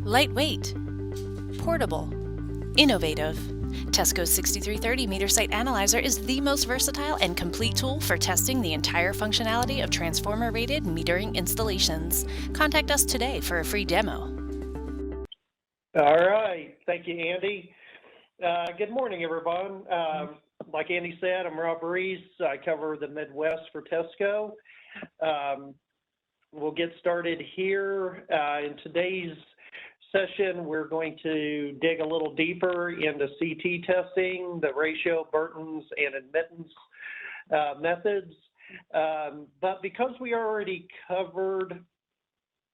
Lightweight, portable, innovative. TESCO's 6330 meter site analyzer is the most versatile and complete tool for testing the entire functionality of transformer-rated metering installations. Contact us today for a free demo. All right, thank you, Andy. Good morning, everyone. Like Andy said, I'm Rob Reese. I cover the Midwest for TESCO. We'll get started here. In today's session, we're going to dig a little deeper into CT testing, the ratio, burdens, and admittance methods. But because we already covered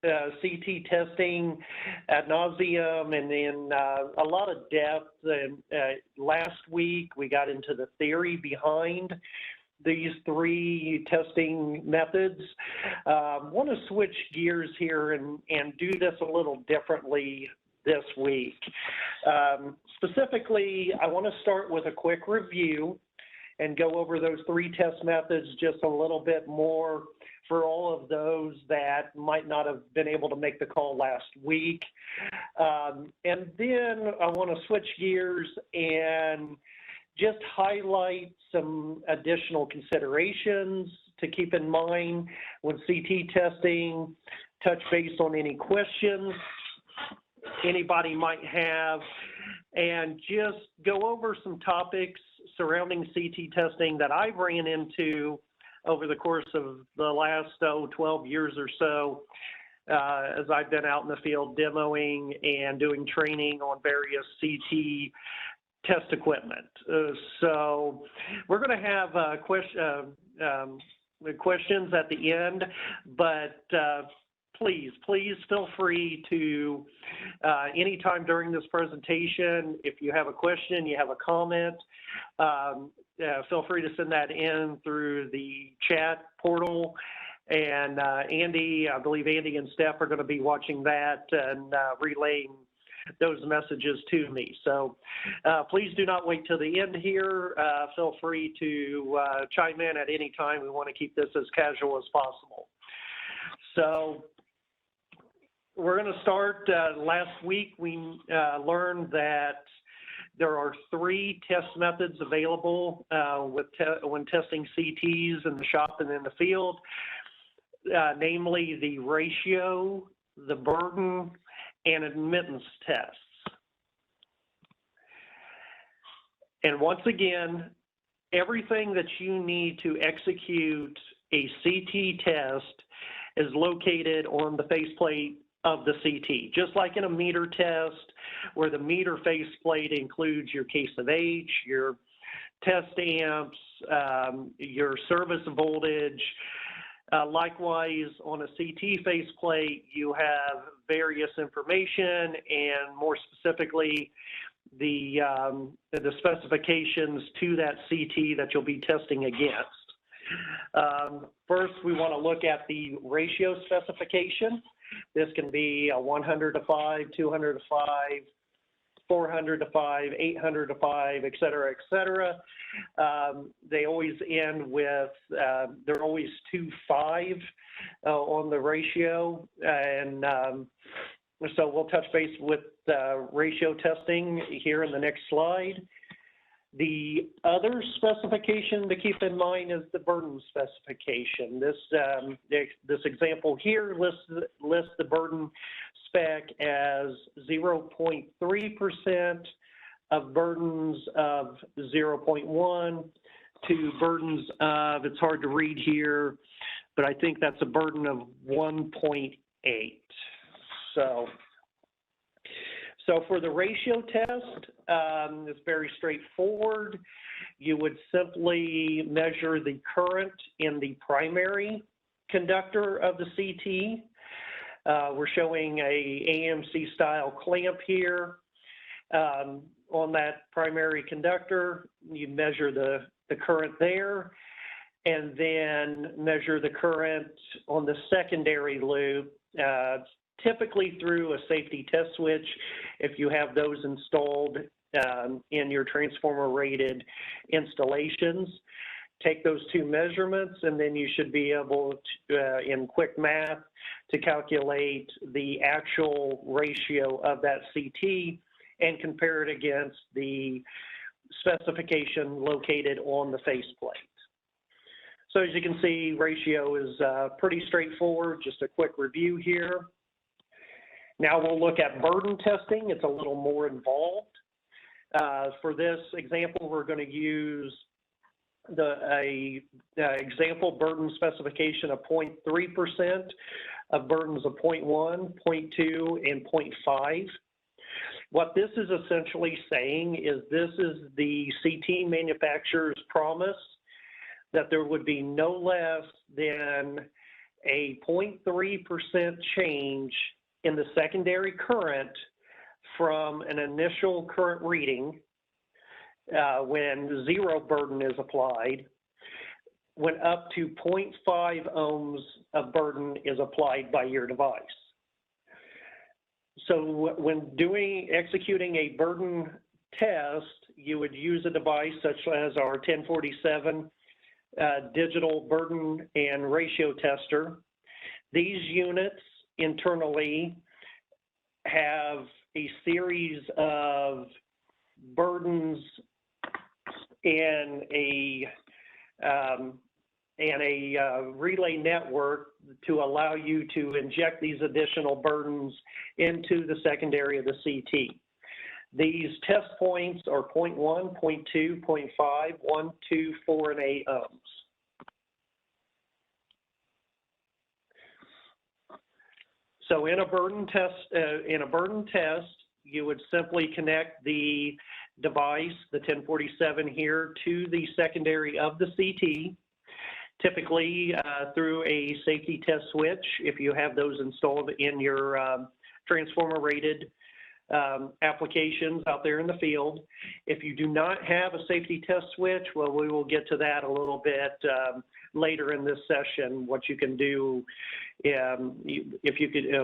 CT testing ad nauseum and in a lot of depth, and last week we got into the theory behind these three testing methods. Want to switch gears here and do this a little differently this week. Specifically, I want to start with a quick review and go over those three test methods just a little bit more for all of those that might not have been able to make the call last week. And then I want to switch gears and just highlight some additional considerations to keep in mind when CT testing, touch base on any questions anybody might have, and just go over some topics surrounding CT testing that I've ran into over the course of the last 12 years or so, as I've been out in the field demoing and doing training on various CT test equipment. So we're going to have questions at the end, but please feel free to, anytime during this presentation, if you have a question, you have a comment, feel free to send that in through the chat portal. And Andy, I believe Andy and Steph are going to be watching that and relaying those messages to me. So please do not wait till the end here. Feel free to chime in at any time. We want to keep this as casual as possible. So we're going to start. Last week we learned that there are three test methods available when testing CTs in the shop and in the field, namely the ratio, the burden, and admittance tests. And once again, everything that you need to execute a CT test is located on the faceplate of the CT, just like in a meter test, where the meter faceplate includes your case of H, your test amps, your service voltage. Likewise, on a CT faceplate, you have various information, and more specifically, the specifications to that CT that you'll be testing against. First, we want to look at the ratio specification. This can be a 100 to 5, 200 to 5, 400 to 5, 800 to 5, et cetera, et cetera. They always end with, they're always 2-5 on the ratio. And so we'll touch base with ratio testing here in the next slide. The other specification to keep in mind is the burden specification. This example here lists the burden spec as 0.3% of burdens of 0.1 to burdens of, it's hard to read here, but I think that's a burden of 1.8. So for the ratio test, it's very straightforward. You would simply measure the current in the primary conductor of the CT. We're showing a AMC style clamp here. On that primary conductor, you measure the current there, and then measure the current on the secondary loop, typically through a safety test switch if you have those installed in your transformer rated installations. take those two measurements, and then you should be able to, in quick math, to calculate the actual ratio of that CT and compare it against the specification located on the faceplate. So as you can see, ratio is pretty straightforward. Just a quick review here. Now we'll look at burden testing. It's a little more involved. For this example, we're going to use the example burden specification of 0.3%, of burdens of 0.1, 0.2, and 0.5. What this is essentially saying is this is the CT manufacturer's promise that there would be no less than a 0.3% change in the secondary current from an initial current reading when zero burden is applied, when up to 0.5 ohms of burden is applied by your device. So when executing a burden test, you would use a device such as our 1047 digital burden and ratio tester. These units internally have a series of burdens and a relay network to allow you to inject these additional burdens into the secondary of the CT. These test points are 0.1, 0.2, 0.5, 1, 2, 4, and 8 ohms. So in a burden test, you would simply connect the device, the 1047 here, to the secondary of the CT, typically through a safety test switch, if you have those installed in your transformer rated applications out there in the field. If you do not have a safety test switch, well, we will get to that a little bit later in this session, what you can do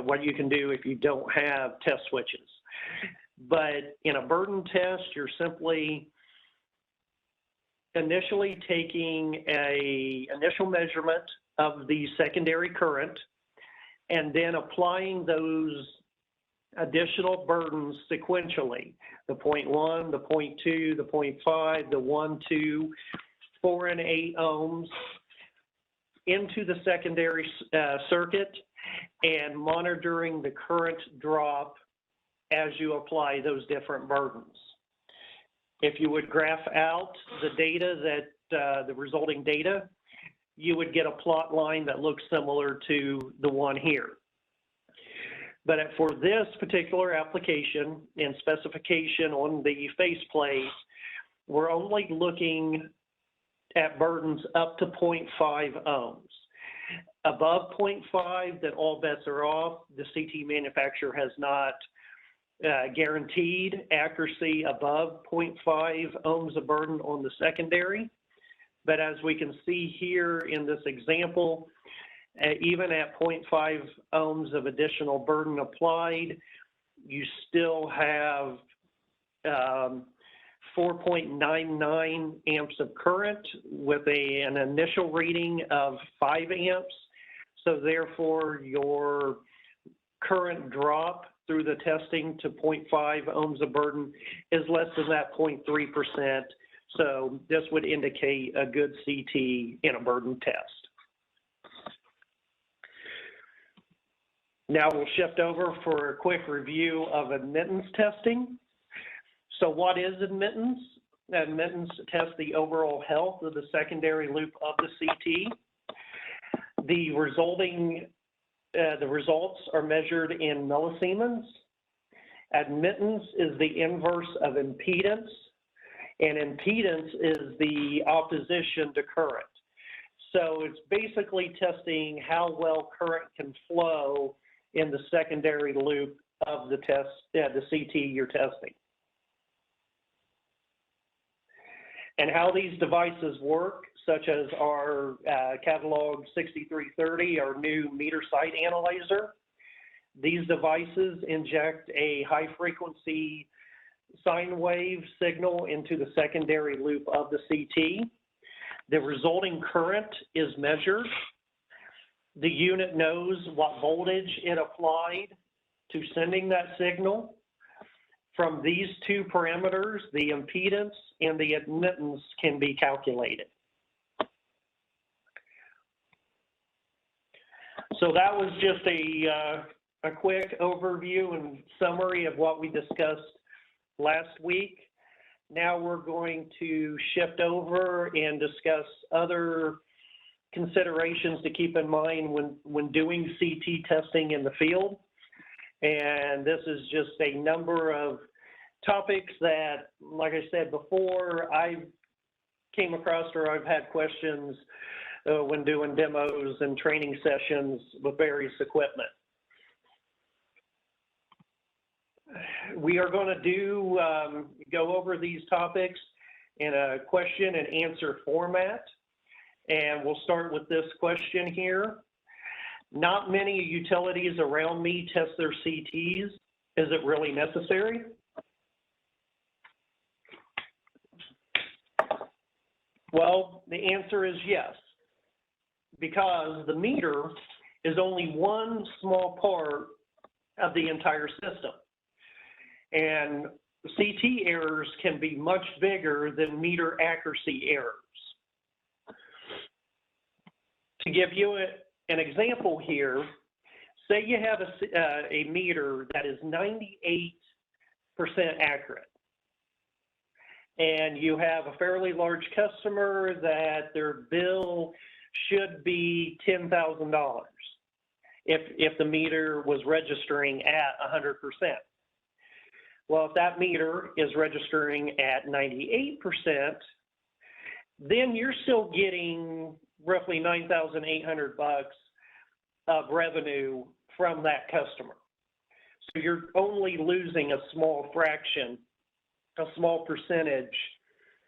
what you can do if you don't have test switches. But in a burden test, you're simply initially taking an initial measurement of the secondary current and then applying those additional burdens sequentially, the 0.1, the 0.2, the 0.5, the 1, 2, 4, and 8 ohms into the secondary circuit and monitoring the current drop as you apply those different burdens. If you would graph out the data that the resulting data, you would get a plot line that looks similar to the one here. But for this particular application and specification on the faceplate, we're only looking at burdens up to 0.5 ohms. Above 0.5, then all bets are off. The CT manufacturer has not guaranteed accuracy above 0.5 ohms of burden on the secondary. But as we can see here in this example, even at 0.5 ohms of additional burden applied, you still have 4.99 amps of current with an initial reading of 5 amps. So therefore, your current drop through the testing to 0.5 ohms of burden is less than that 0.3%. So this would indicate a good CT in a burden test. Now we'll shift over for a quick review of admittance testing. So what is admittance? Admittance tests the overall health of the secondary loop of the CT. The results are measured in millisiemens. Admittance is the inverse of impedance, and impedance is the opposition to current. So it's basically testing how well current can flow in the secondary loop of the CT you're testing. And how these devices work, such as our catalog 6330, our new meter site analyzer. These devices inject a high frequency sine wave signal into the secondary loop of the CT. The resulting current is measured. The unit knows what voltage it applied to sending that signal. From these two parameters, the impedance and the admittance can be calculated. So that was just a quick overview and summary of what we discussed last week. Now we're going to shift over and discuss other considerations to keep in mind when doing CT testing in the field. And this is just a number of topics that, like I said before, I came across or I've had questions when doing demos and training sessions with various equipment. We are going to go over these topics in a question and answer format. And we'll start with this question here. Not many utilities around me test their CTs. Is it really necessary? Well, the answer is yes, because the meter is only one small part of the entire system. And CT errors can be much bigger than meter accuracy errors. To give you an example here, say you have a meter that is 98% accurate, and you have a fairly large customer that their bill should be $10,000 if the meter was registering at 100%. Well, if that meter is registering at 98%, then you're still getting roughly $9,800 of revenue from that customer. So you're only losing a small fraction, a small percentage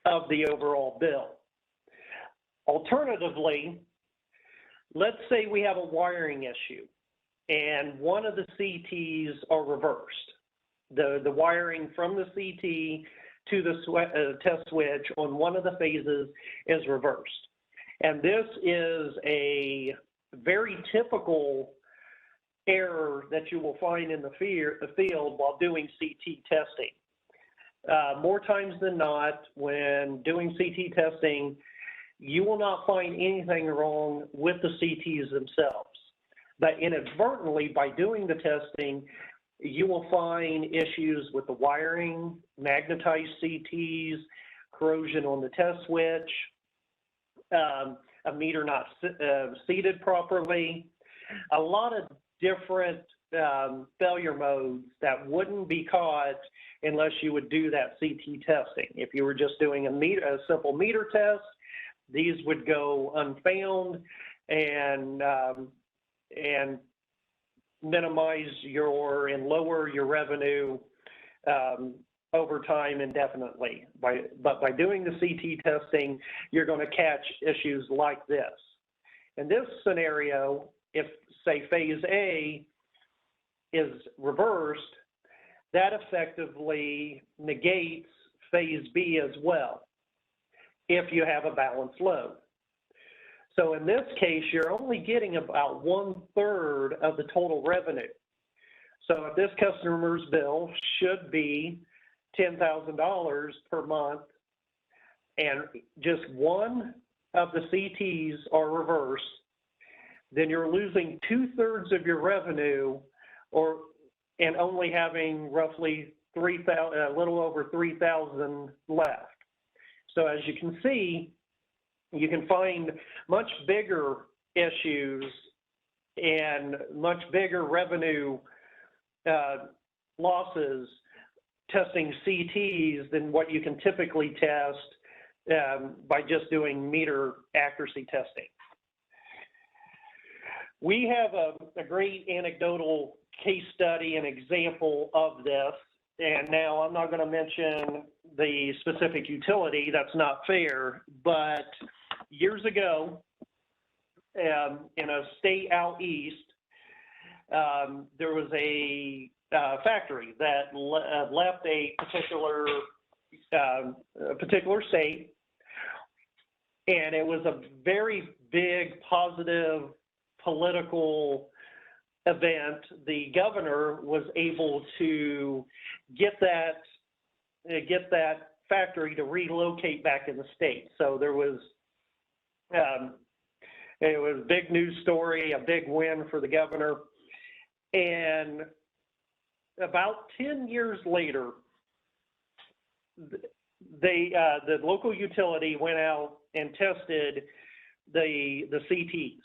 of the overall bill. Alternatively, let's say we have a wiring issue and one of the CTs are reversed. The wiring from the CT to the test switch on one of the phases is reversed. And this is a very typical error that you will find in the field while doing CT testing. More times than not, when doing CT testing, you will not find anything wrong with the CTs themselves. But inadvertently, by doing the testing, you will find issues with the wiring, magnetized CTs, corrosion on the test switch, a meter not seated properly, a lot of different failure modes that wouldn't be caught unless you would do that CT testing. If you were just doing a simple meter test, these would go unfound and minimize and lower your revenue over time indefinitely. But by doing the CT testing, you're going to catch issues like this. In this scenario, if say phase A is reversed, that effectively negates phase B as well if you have a balanced load. So in this case, you're only getting about 1/3 of the total revenue. So if this customer's bill should be $10,000 per month and just one of the CTs are reversed, then you're losing 2/3 of your revenue and only having roughly a little over $3,000 left. So as you can see, you can find much bigger issues and much bigger revenue losses testing CTs than what you can typically test by just doing meter accuracy testing. We have a great anecdotal case study and example of this. And now I'm not going to mention the specific utility, that's not fair, but years ago, in a state out east, there was a factory that left a particular state And it was a very big positive political event. The governor was able to get that factory to relocate back in the state. So there was, it was a big news story, a big win for the governor. And about 10 years later, the local utility went out and tested the CTs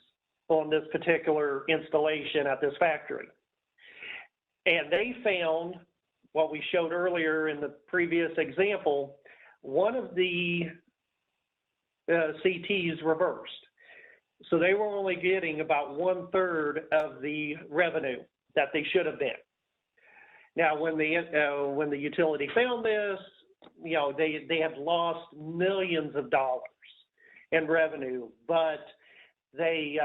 on this particular installation at this factory. And they found what we showed earlier in the previous example, one of the CTs reversed. So they were only getting about 1/3 of the revenue that they should have been. Now, when the utility found this, you know, they had lost millions of dollars in revenue, but they,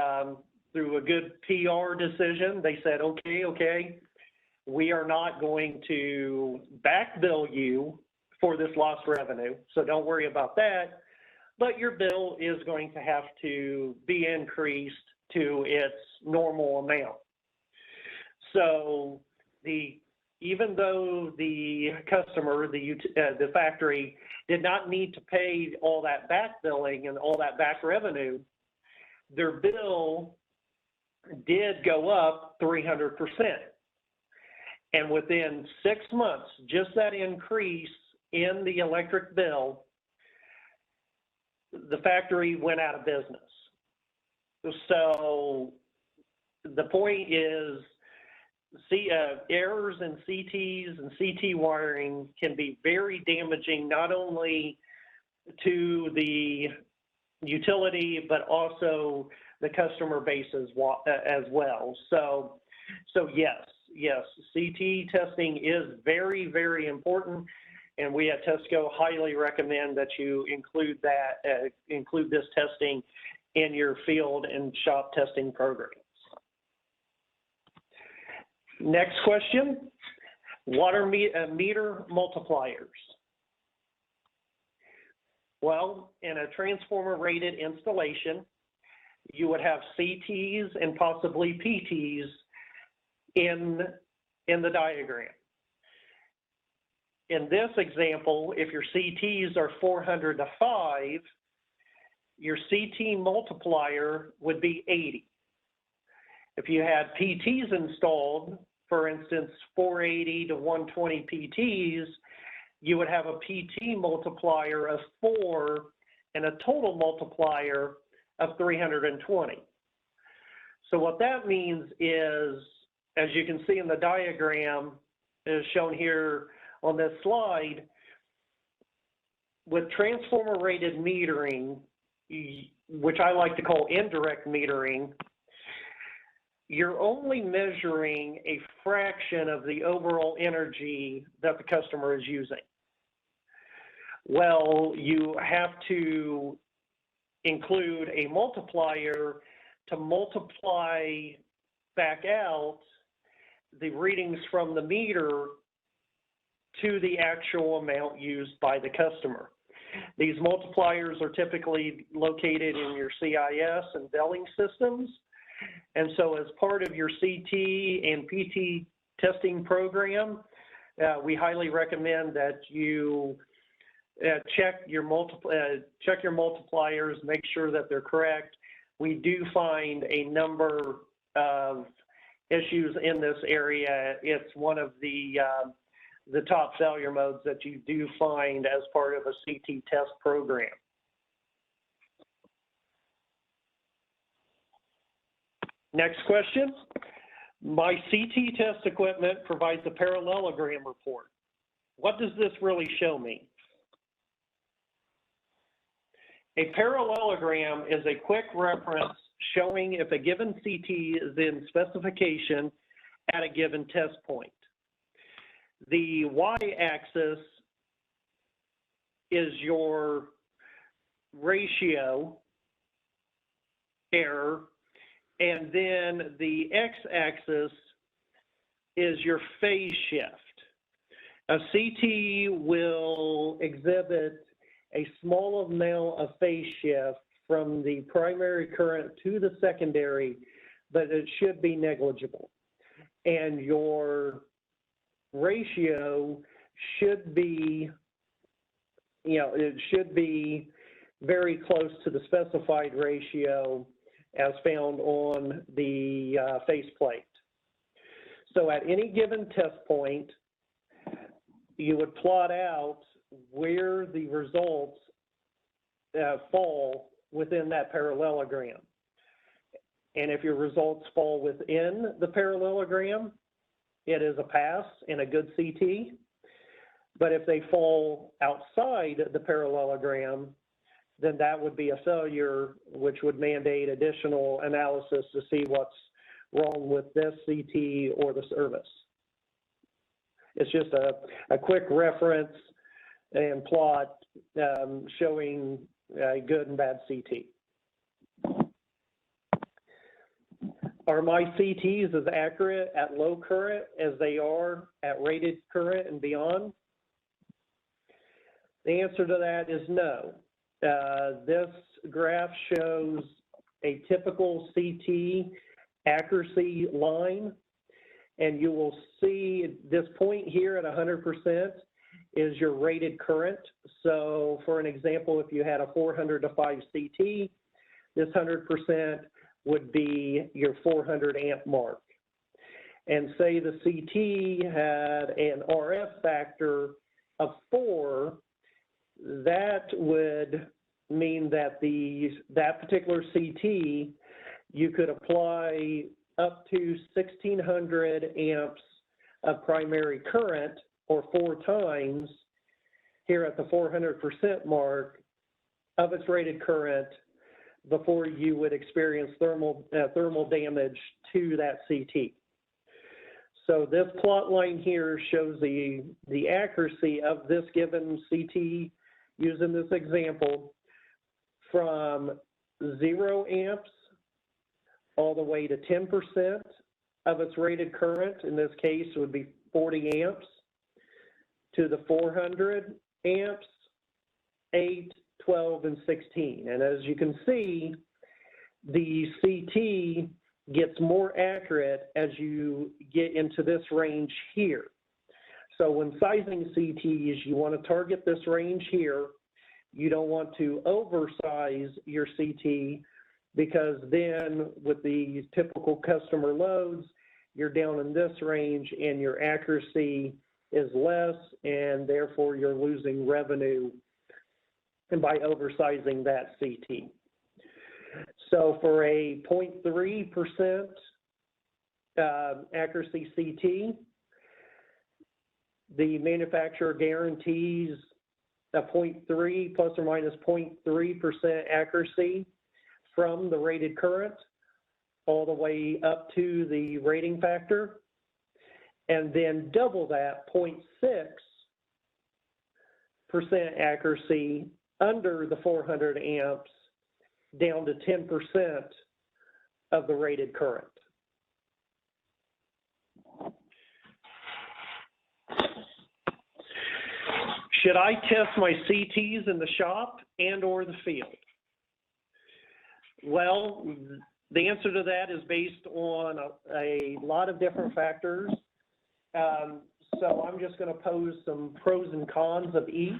through a good PR decision, they said, okay, we are not going to back bill you for this lost revenue, so don't worry about that, but your bill is going to have to be increased to its normal amount. So even though the customer, the factory, did not need to pay all that back billing and all that back revenue, their bill did go up 300%. And within 6 months, just that increase in the electric bill, the factory went out of business. So the point is, errors in CTs and CT wiring can be very damaging, not only to the utility, but also the customer base as well. So yes, CT testing is very, very important, and we at TESCO highly recommend that you include this testing in your field and shop testing programs. Next question, water meter multipliers. Well, in a transformer rated installation, you would have CTs and possibly PTs in the diagram. In this example, if your CTs are 400 to 5, your CT multiplier would be 80. If you had PTs installed, for instance, 480 to 120 PTs, you would have a PT multiplier of 4 and a total multiplier of 320. So what that means is, as you can see in the diagram, as shown here on this slide, with transformer rated metering, which I like to call indirect metering, you're only measuring a fraction of the overall energy that the customer is using. Well, you have to include a multiplier to multiply back out the readings from the meter to the actual amount used by the customer. These multipliers are typically located in your CIS and billing systems. And so as part of your CT and PT testing program, we highly recommend that you check your multipliers, make sure that they're correct. We do find a number of issues in this area. It's one of the top failure modes that you do find as part of a CT test program. Next question. My CT test equipment provides a parallelogram report. What does this really show me? A parallelogram is a quick reference showing if a given CT is in specification at a given test point. The y-axis is your ratio error, and then the x-axis is your phase shift. A CT will exhibit a small amount of phase shift from the primary current to the secondary, but it should be negligible. And your ratio should be, it should be very close to the specified ratio as found on the faceplate. So at any given test point, you would plot out where the results fall within that parallelogram. And if your results fall within the parallelogram, it is a pass and a good CT. But if they fall outside the parallelogram, then that would be a failure, which would mandate additional analysis to see what's wrong with this CT or the service. It's just a quick reference and plot showing good and bad CT. Are my CTs as accurate at low current as they are at rated current and beyond? The answer to that is no. This graph shows a typical CT accuracy line, and you will see this point here at 100% is your rated current. So for an example, if you had a 400 to 5 CT, this 100% would be your 400 amp mark. And say the CT had an RF factor of 4, that would mean that that particular CT, you could apply up to 1,600 amps of primary current, or 4 times here at the 400% mark of its rated current before you would experience thermal damage to that CT. So this plot line here shows the accuracy of this given CT using this example from 0 amps all the way to 10% of its rated current. In this case, it would be 40 amps to the 400 amps, 8, 12, and 16. And as you can see, the CT gets more accurate as you get into this range here. So when sizing CTs, you want to target this range here. You don't want to oversize your CT, because then with the typical customer loads, you're down in this range and your accuracy is less, and therefore you're losing revenue and by oversizing that CT. So for a 0.3% accuracy CT, the manufacturer guarantees a 0.3 plus or minus 0.3% accuracy from the rated current all the way up to the rating factor, and then double that 0.6% accuracy under the 400 amps down to 10% of the rated current. Should I test my CTs in the shop and or the field? Well, the answer to that is based on a lot of different factors. So I'm just going to pose some pros and cons of each,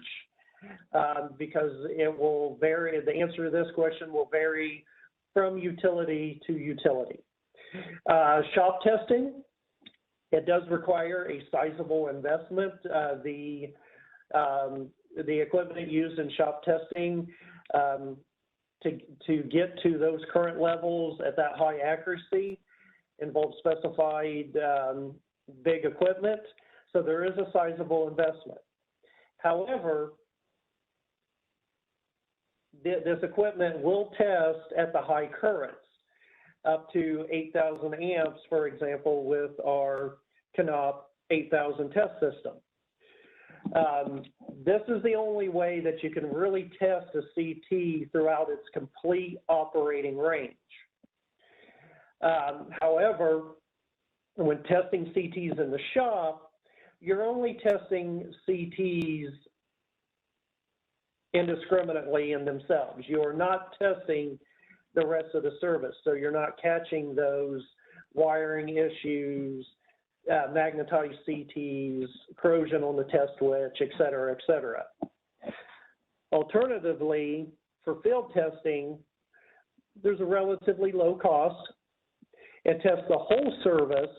because it will vary. The answer to this question will vary from utility to utility. Shop testing, it does require a sizable investment. The equipment used in shop testing to get to those current levels at that high accuracy involves specified big equipment, so there is a sizable investment. However, this equipment will test at the high currents, up to 8,000 amps, for example, with our Canop 8000 test system. This is the only way that you can really test a CT throughout its complete operating range. However, when testing CTs in the shop, you're only testing CTs indiscriminately in themselves. You are not testing the rest of the service, so you're not catching those wiring issues, magnetized CTs, corrosion on the test switch, et cetera, et cetera. Alternatively, for field testing, there's a relatively low cost. It tests the whole service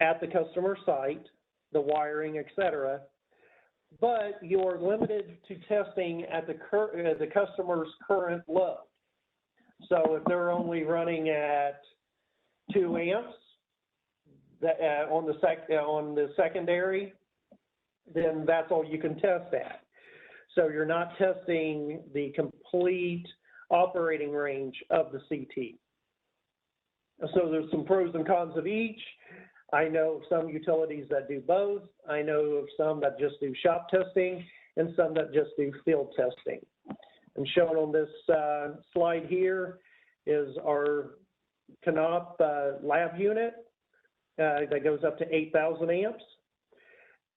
at the customer site, the wiring, et cetera, but you're limited to testing at the customer's current load. So if they're only running at 2 amps on the secondary, then that's all you can test at. So you're not testing the complete operating range of the CT. So there's some pros and cons of each. I know of some utilities that do both. I know of some that just do shop testing and some that just do field testing. And shown on this slide here is our Canop lab unit that goes up to 8,000 amps.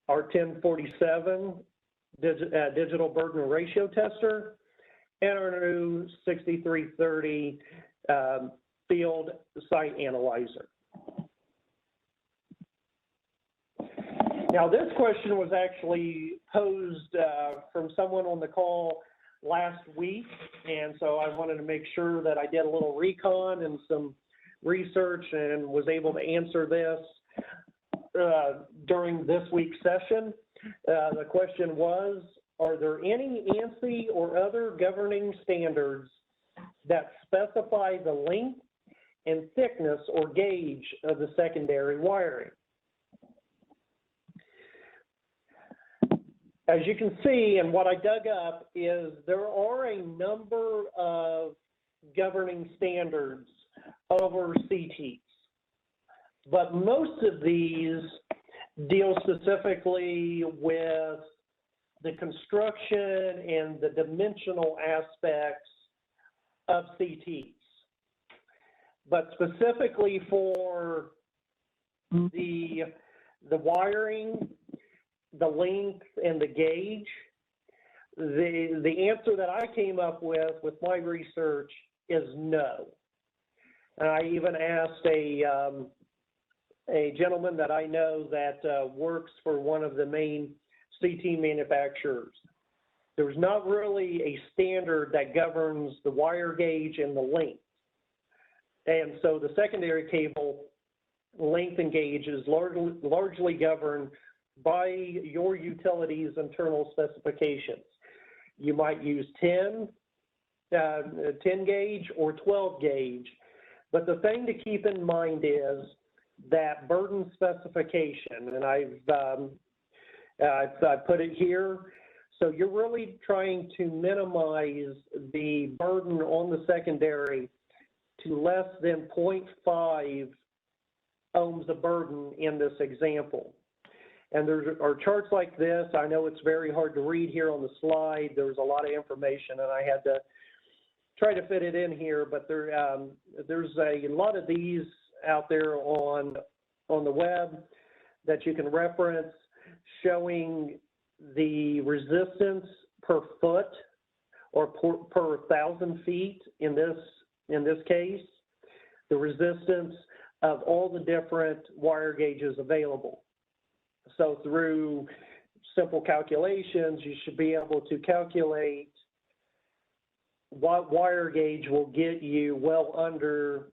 Our 1047 digital burden ratio tester, and our new 6330 field site analyzer. Now, this question was actually posed from someone on the call last week, and so I wanted to make sure that I did a little recon and some research and was able to answer this during this week's session. The question was, are there any ANSI or other governing standards that specify the length and thickness or gauge of the secondary wiring? As you can see, and what I dug up is there are a number of governing standards over CTs, but most of these deal specifically with the construction and the dimensional aspects of CTs. But specifically for the wiring, the length, and the gauge, the answer that I came up with my research is no. And I even asked a gentleman that I know that works for one of the main CT manufacturers. There's not really a standard that governs the wire gauge and the length. And so the secondary cable length and gauge is largely governed by your utility's internal specifications. You might use 10 gauge or 12 gauge, but the thing to keep in mind is that burden specification, and I've put it here. So you're really trying to minimize the burden on the secondary to less than 0.5 ohms of burden in this example. And there are charts like this. I know it's very hard to read here on the slide. There's a lot of information, and I had to try to fit it in here, but there's a lot of these out there on the web that you can reference, showing the resistance per foot or per 1,000 feet in this case, the resistance of all the different wire gauges available. So through simple calculations, you should be able to calculate what wire gauge will get you well under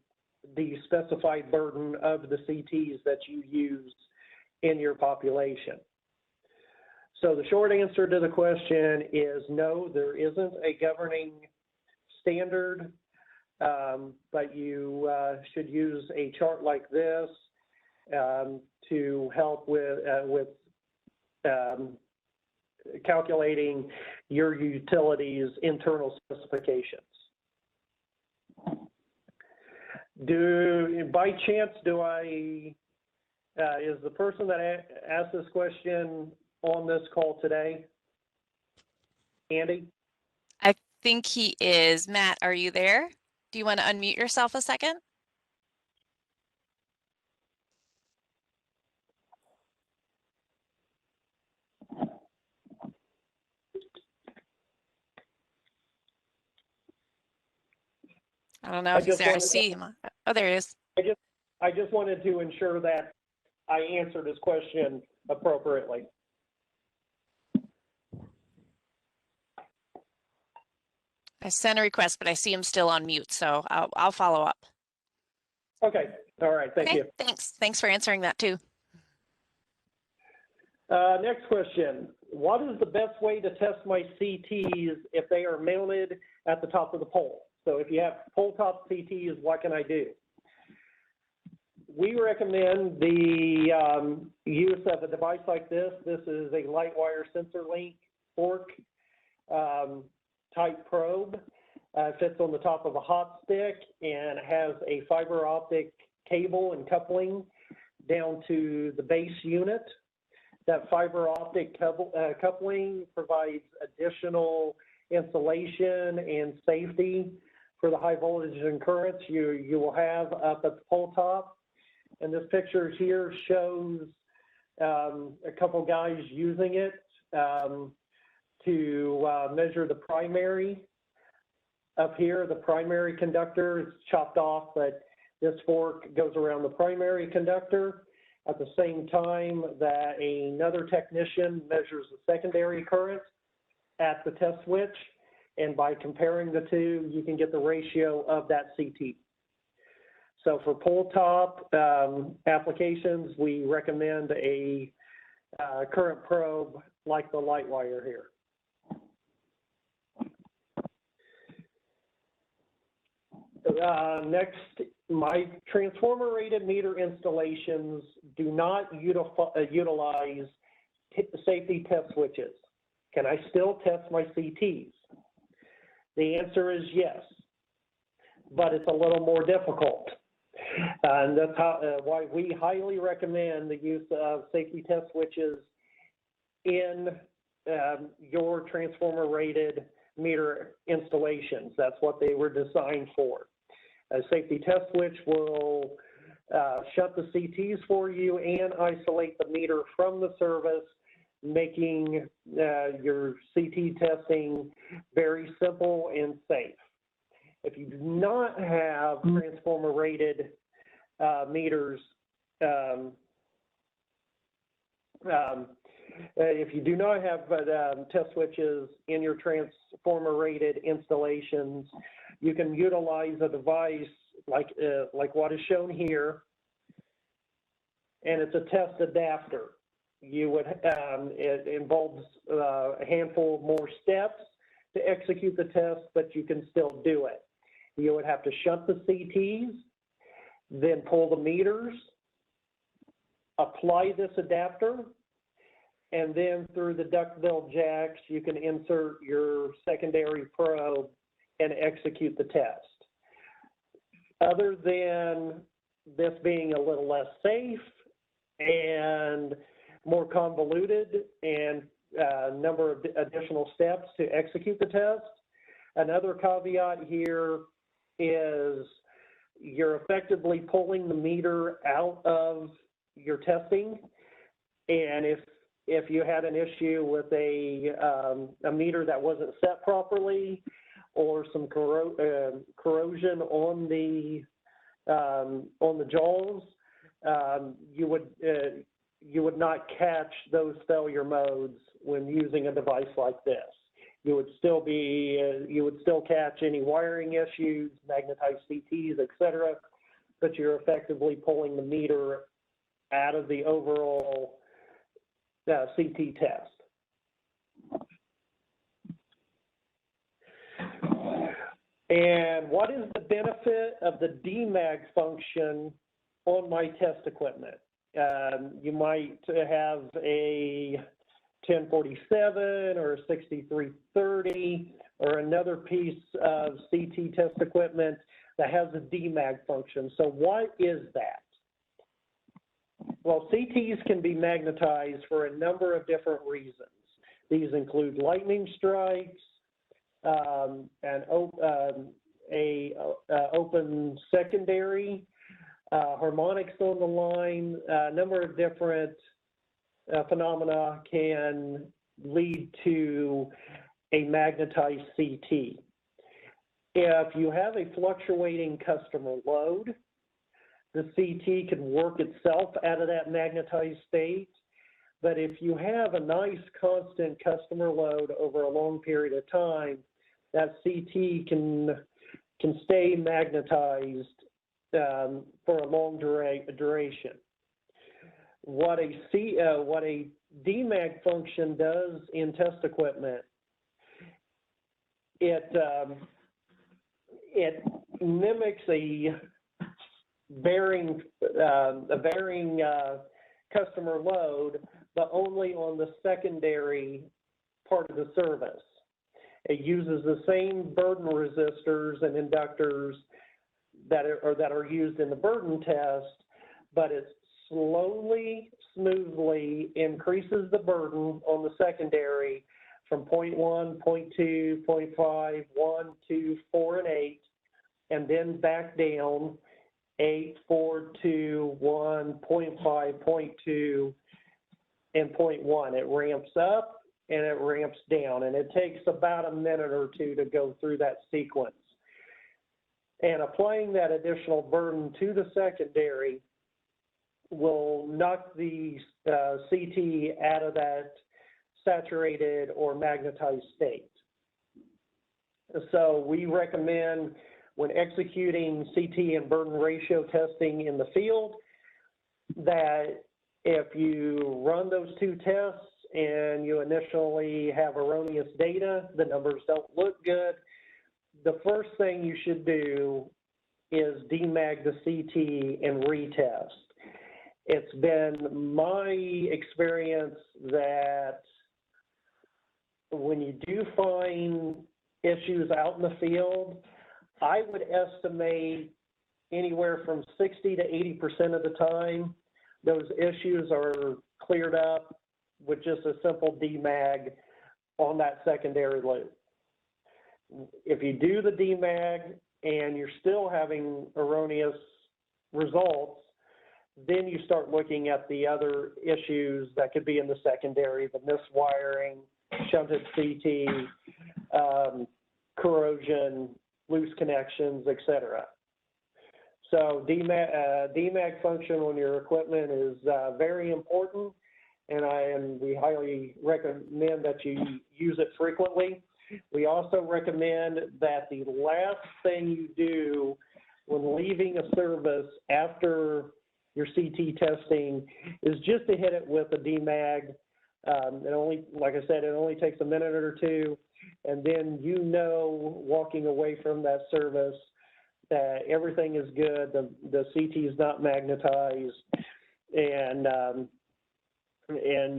the specified burden of the CTs that you use in your population. So the short answer to the question is no, there isn't a governing standard, but you should use a chart like this to help with calculating your utility's internal specifications. By chance, is the person that asked this question on this call today? Andy? I think he is. Matt, are you there? Do you want to unmute yourself a second? I don't know if he's there. I see him. Oh, there he is. I just wanted to ensure that I answered his question appropriately. I sent a request, but I see him still on mute, so I'll follow up. Okay. All right. Thank you. Thanks. Thanks for answering that too. Next question. What is the best way to test my CTs if they are mounted at the top of the pole? So if you have pole top CTs, what can I do? We recommend the use of a device like this. This is a light wire sensor link fork type probe. Fits on the top of a hot stick and has a fiber optic cable and coupling down to the base unit. That fiber optic coupling provides additional insulation and safety for the high voltage and currents you will have up at the pole top. And this picture here shows a couple guys using it to measure the primary. Up here, the primary conductor is chopped off, but this fork goes around the primary conductor at the same time that another technician measures the secondary current at the test switch. And by comparing the two, you can get the ratio of that CT. So for pole top applications, we recommend a current probe like the light wire here. Next, my transformer rated meter installations do not utilize safety test switches. Can I still test my CTs? The answer is yes, but it's a little more difficult. And that's why we highly recommend the use of safety test switches in your transformer rated meter installations. That's what they were designed for. A safety test switch will shut the CTs for you and isolate the meter from the service, making your CT testing very simple and safe. If you do not have transformer rated meters, if you do not have test switches in your transformer rated installations, you can utilize a device like what is shown here, and it's a test adapter. You would it involves a handful more steps to execute the test, but you can still do it. You would have to shunt the CTs, then pull the meters, apply this adapter, and then through the duckbill jacks, you can insert your secondary probe and execute the test. Other than this being a little less safe and more convoluted and a number of additional steps to execute the test, another caveat here is you're effectively pulling the meter out of your testing. And if you had an issue with a meter that wasn't set properly, or some corrosion on the jaws, you would not catch those failure modes when using a device like this. You would still catch any wiring issues, magnetized CTs, etc., but you're effectively pulling the meter out of the overall CT test. And what is the benefit of the Demag function on my test equipment? You might have a 1047 or a 6330 or another piece of CT test equipment that has a Demag function. So what is that? Well, CTs can be magnetized for a number of different reasons. These include lightning strikes, an open secondary, harmonics on the line. A number of different phenomena can lead to a magnetized CT. If you have a fluctuating customer load, the CT can work itself out of that magnetized state. But if you have a nice constant customer load over a long period of time, that CT can stay magnetized for a long duration. What a Demag function does in test equipment, it mimics a varying customer load, but only on the secondary part of the service. It uses the same burden resistors and inductors that are used in the burden test, but it slowly, smoothly increases the burden on the secondary from 0.1, 0.2, 0.5, 1, 2, 4, and 8, and then back down 8, 4, 2, 1, 0.5, 0.2, and 0.1. It ramps up and it ramps down, and it takes about a minute or two to go through that sequence. And applying that additional burden to the secondary will knock the CT out of that saturated or magnetized state. So we recommend, when executing CT and burden ratio testing in the field, that if you run those two tests and you initially have erroneous data, the numbers don't look good, the first thing you should do is demag the CT and retest. It's been my experience that when you do find issues out in the field, I would estimate anywhere from 60 to 80% of the time, those issues are cleared up with just a simple demag on that secondary loop. If you do the demag and you're still having erroneous results, then you start looking at the other issues that could be in the secondary, the miswiring, shunted CT, corrosion, loose connections, etc. So demag function on your equipment is very important, and we highly recommend that you use it frequently. We also recommend that the last thing you do when leaving a service after your CT testing is just to hit it with a demag. Like I said, it only takes a minute or two, and then walking away from that service that everything is good, the CT is not magnetized, and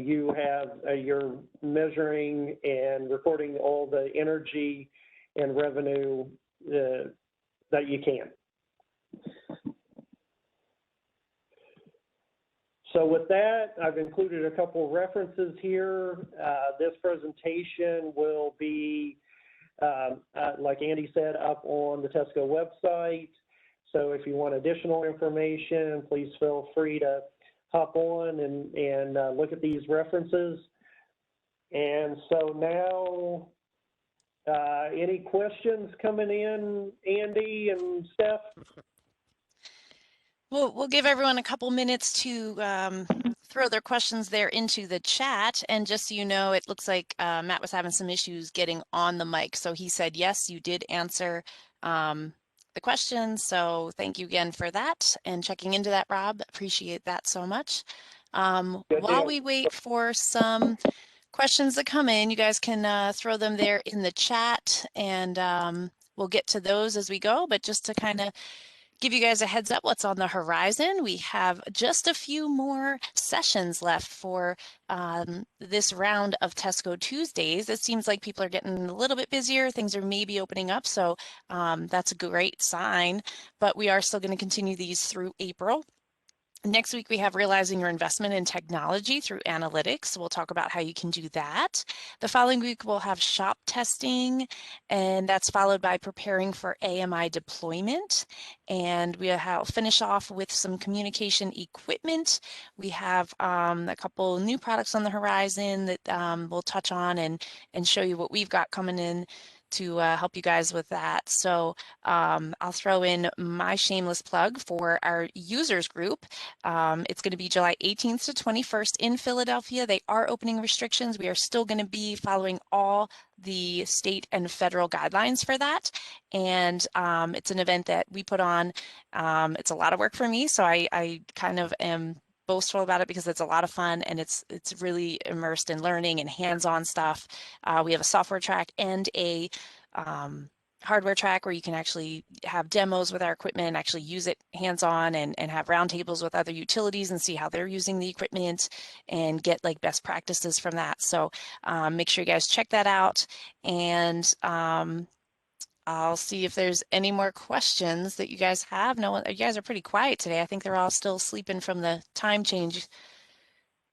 you have you're measuring and recording all the energy and revenue that you can. So with that, I've included a couple of references here. This presentation will be, like Andy said, up on the TESCO website. So if you want additional information, please feel free to hop on and look at these references. And so now, any questions coming in, Andy and Steph? We'll give everyone a couple minutes to throw their questions there into the chat. And just so you know, it looks like Matt was having some issues getting on the mic. So he said, yes, you did answer the question. So thank you again for that and checking into that, Rob. Appreciate that so much. While we wait for some questions to come in, you guys can throw them there in the chat, and we'll get to those as we go. But just to kind of give you guys a heads up what's on the horizon, we have just a few more sessions left for this round of TESCO Tuesdays. It seems like people are getting a little bit busier. Things are maybe opening up, so that's a great sign. But we are still going to continue these through April. Next week, we have realizing your investment in technology through analytics. We'll talk about how you can do that. The following week, we'll have shop testing, and that's followed by preparing for AMI deployment. And we'll finish off with some communication equipment. We have a couple new products on the horizon that we'll touch on and show you what we've got coming in help you guys with that. So I'll throw in my shameless plug for our users group. It's going to be July 18th to 21st in Philadelphia. They are opening restrictions. We are still going to be following all the state and federal guidelines for that. And it's an event that we put on. It's a lot of work for me, so I kind of am boastful about it because it's a lot of fun and it's really immersed in learning and hands-on stuff. We have a software track and a hardware track where you can actually have demos with our equipment and actually use it hands-on and have roundtables with other utilities and see how they're using the equipment and get like best practices from that. So make sure you guys check that out, and I'll see if there's any more questions that you guys have. No, you guys are pretty quiet today. I think they're all still sleeping from the time change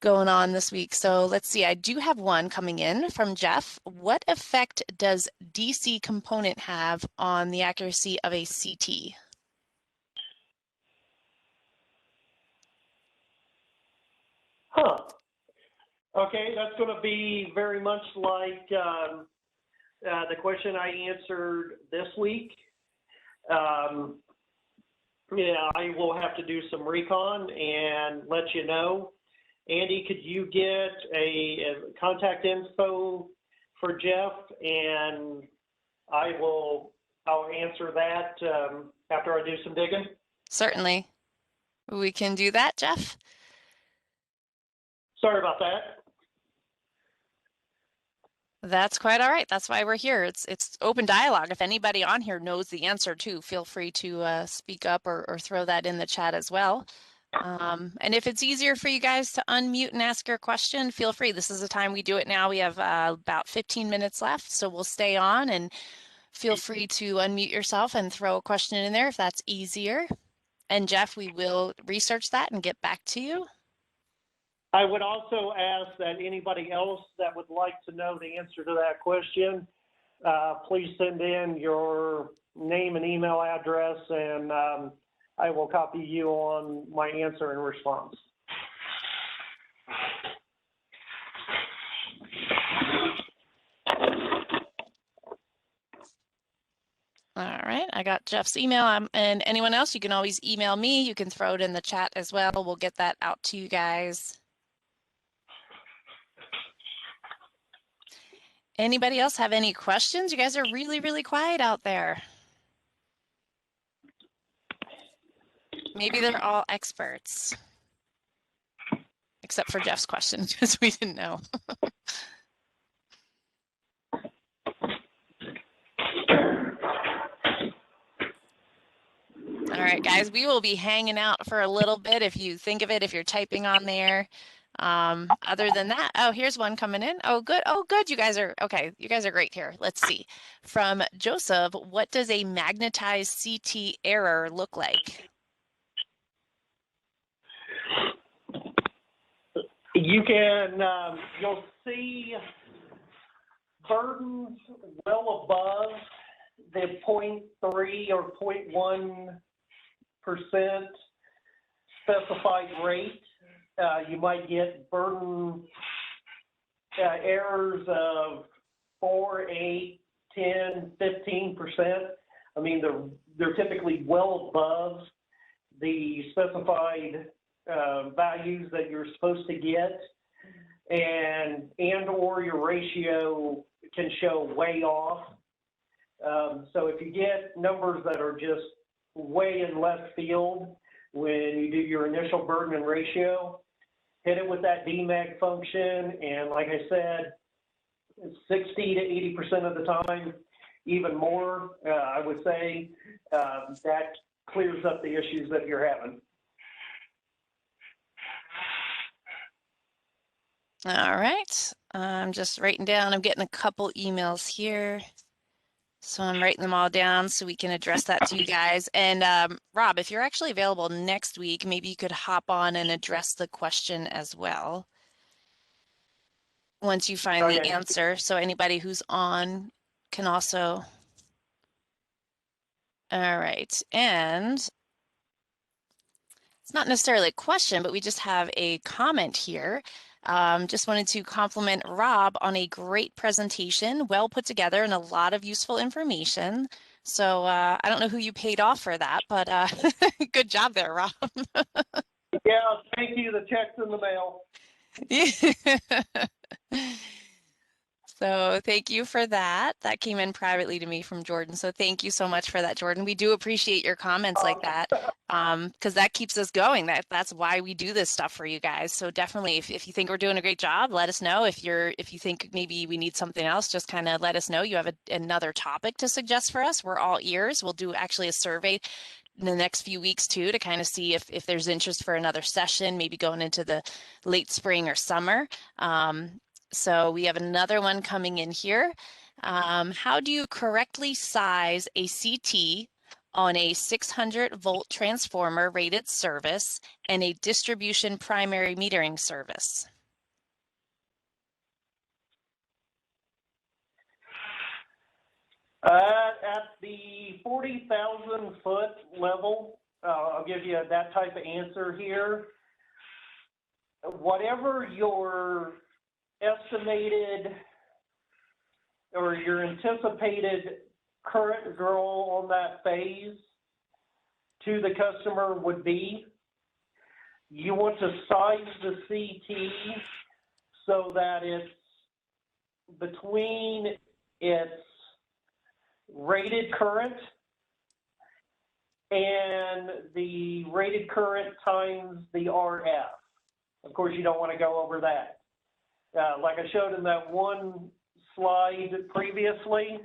going on this week. So let's see. I do have one coming in from Jeff. What effect does DC component have on the accuracy of a CT? Huh. Okay, that's going to be very much like the question I answered this week. Yeah, I will have to do some recon and let you know. Andy, could you get a contact info for Jeff, and I'll answer that after I do some digging? Certainly. We can do that, Jeff. Sorry about that. That's quite all right. That's why we're here. It's open dialogue. If anybody on here knows the answer too, feel free to speak up or throw that in the chat as well. And if it's easier for you guys to unmute and ask your question, feel free. This is the time we do it now. We have about 15 minutes left, so we'll stay on, and feel free to unmute yourself and throw a question in there if that's easier. And Jeff, we will research that and get back to you. I would also ask that anybody else that would like to know the answer to that question, please send in your name and email address, and I will copy you on my answer and response. All right, I got Jeff's email, and anyone else, you can always email me. You can throw it in the chat as well. We'll get that out to you guys. Anybody else have any questions? You guys are really, really quiet out there. Maybe they're all experts, except for Jeff's question, because we didn't know. All right, guys, we will be hanging out for a little bit if you think of it, if you're typing on there. Other than that, oh, here's one coming in. Oh, good. Oh, good. You guys are okay. You guys are great here. Let's see. From Joseph, what does a magnetized CT error look like? You can, you'll see burdens well above the 0.3 or 0.1% specified rate. You might get burden errors of 4, 8, 10, 15%. I mean, they're typically well above the specified values that you're supposed to get, and or your ratio can show way off. So if you get numbers that are just way in left field when you do your initial burden and ratio, hit it with that Demag function, and like I said, 60 to 80% of the time, even more, I would say, that clears up the issues that you're having. All right, I'm just writing down, I'm getting a couple emails here. So I'm writing them all down so we can address that to you guys. And Rob, if you're actually available next week, maybe you could hop on and address the question as well once you find the answer. So anybody who's on can also. All right. And it's not necessarily a question, but we just have a comment here. Just wanted to compliment Rob on a great presentation, well put together, and a lot of useful information. So I don't know who you paid off for that, but good job there, Rob. Yeah, thank you. The check's in the mail. So thank you for that. That came in privately to me from Jordan. So thank you so much for that, Jordan. We do appreciate your comments like that, because that keeps us going. That's why we do this stuff for you guys. So definitely, if you think we're doing a great job, let us know. If you think maybe we need something else, just kind of let us know. You have another topic to suggest for us. We're all ears. We'll do actually a survey in the next few weeks too, to kind of see if there's interest for another session, maybe going into the late spring or summer. So we have another one coming in here. How do you correctly size a CT on a 600-volt transformer rated service and a distribution primary metering service? At the 40,000 foot level, I'll give you that type of answer here. Whatever your estimated or your anticipated current draw on that phase to the customer would be, you want to size the CT so that it's between its rated current and the rated current times the RF. Of course, you don't want to go over that. Like I showed in that one slide previously.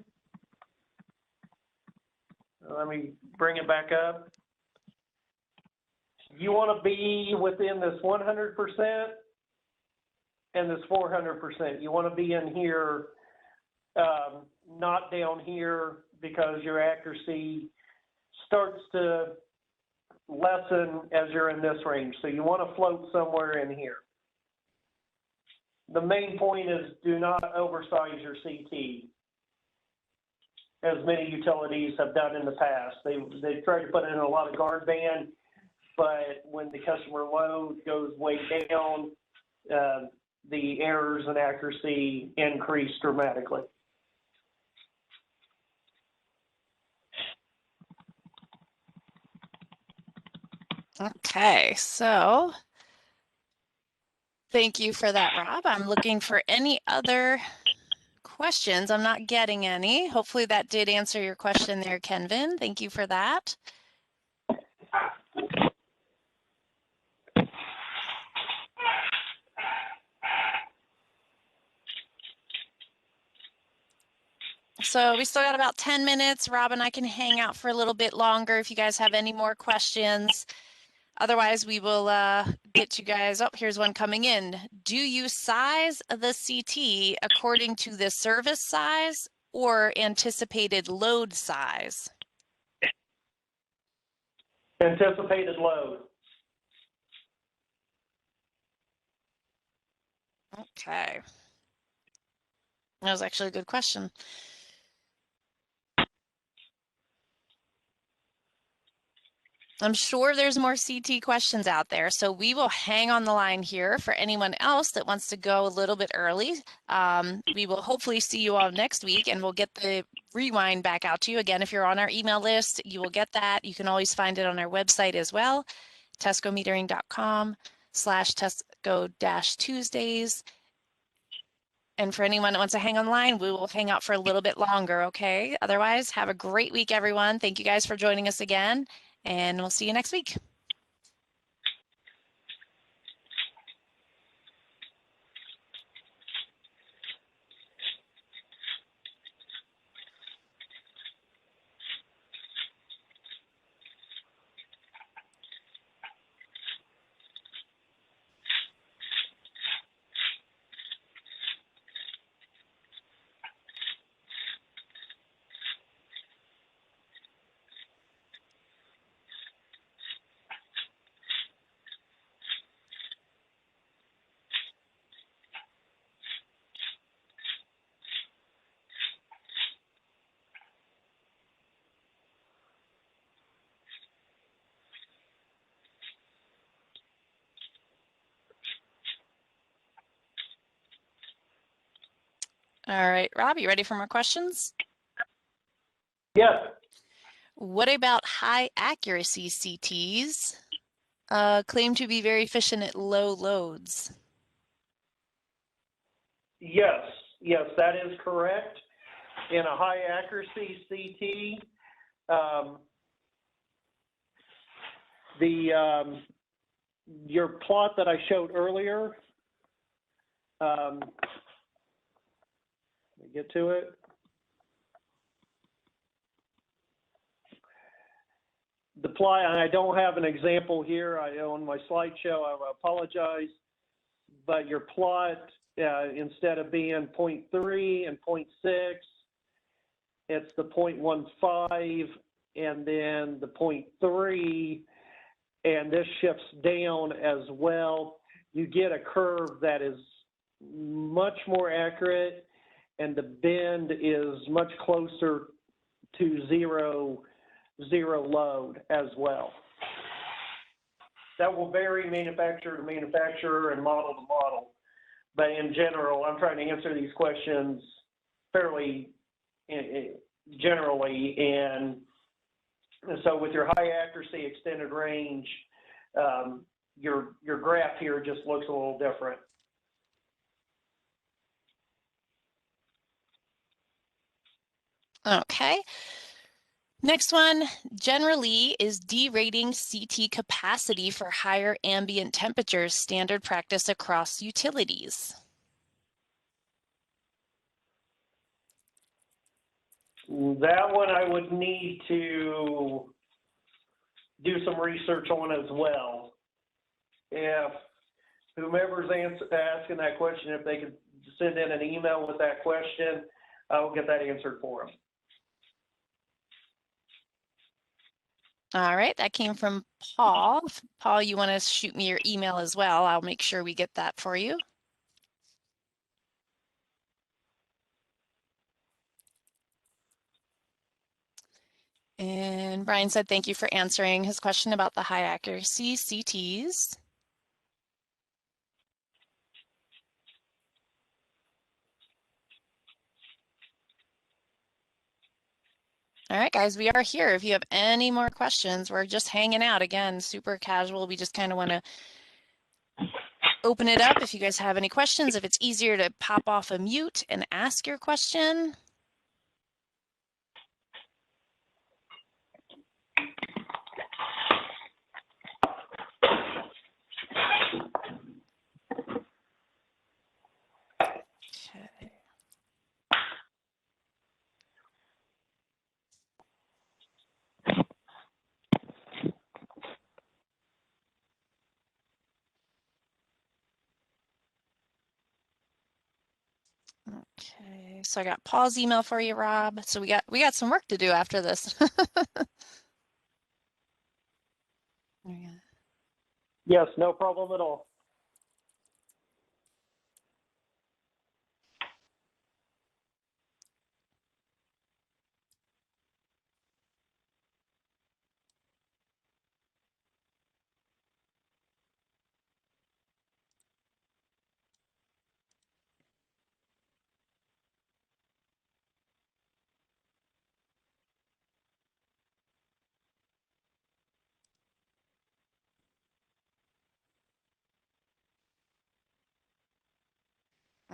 Let me bring it back up. You want to be within this 100% and this 400%. You want to be in here, not down here, because your accuracy starts to lessen as you're in this range. So you want to float somewhere in here. The main point is, do not oversize your CT, as many utilities have done in the past. They've tried to put in a lot of guard band, but when the customer load goes way down, the errors and accuracy increase dramatically. Okay, so thank you for that, Rob. I'm looking for any other questions. I'm not getting any. Hopefully that did answer your question there, Kenvin. Thank you for that. So we still got about 10 minutes. Rob and I can hang out for a little bit longer if you guys have any more questions. Otherwise, we will get you guys. Oh, here's one coming in. Do you size the CT according to the service size or anticipated load size? Anticipated load. Okay. That was actually a good question. I'm sure there's more CT questions out there, so we will hang on the line here for anyone else that wants to go a little bit early. We will hopefully see you all next week, and we'll get the rewind back out to you. Again, if you're on our email list, you will get that. You can always find it on our website as well, tescometering.com/tesco-Tuesdays. And for anyone that wants to hang on the line, we will hang out for a little bit longer, okay? Otherwise, have a great week, everyone. Thank you guys for joining us again, and we'll see you next week. All right, Rob, you ready for more questions? Yes. What about high accuracy CTs claim to be very efficient at low loads? Yes, that is correct. In a high accuracy CT, your plot that I showed earlier, let me get to it. The plot, and I don't have an example here on my slideshow, I apologize, but your plot, instead of being 0.3 and 0.6, it's the 0.15 and then the 0.3, and this shifts down as well. You get a curve that is much more accurate, and the bend is much closer to zero load as well. That will vary manufacturer to manufacturer and model to model. But in general, I'm trying to answer these questions fairly generally. And so with your high accuracy extended range, your graph here just looks a little different. Okay. Next one, generally, is derating CT capacity for higher ambient temperatures standard practice across utilities? That one I would need to do some research on as well. If whomever's asking that question, if they could send in an email with that question, I'll get that answered for them. All right, that came from Paul. If, Paul, you want to shoot me your email as well, I'll make sure we get that for you. And Brian said thank you for answering his question about the high accuracy CTs. All right, guys, we are here. If you have any more questions, we're just hanging out. Again, super casual. We just kind of want to open it up. If you guys have any questions, if it's easier to pop off a mute and ask your question. Okay. Okay, so I got Paul's email for you, Rob. So we got some work to do after this. Yes, no problem at all.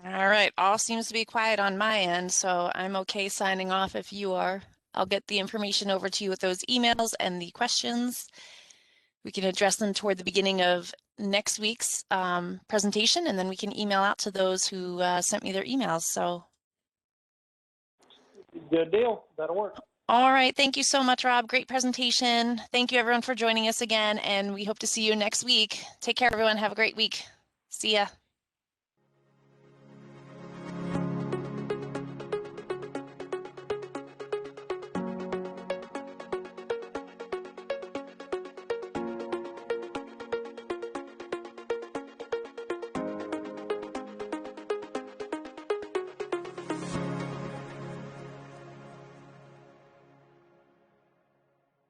All right, all seems to be quiet on my end, so I'm okay signing off if you are. I'll get the information over to you with those emails and the questions. We can address them toward the beginning of next week's presentation, and then we can email out to those who sent me their emails. So, Good deal. That'll work. all right, thank you so much, Rob. Great presentation. Thank you, everyone, for joining us again, and we hope to see you next week. Take care, everyone. Have a great week. See ya.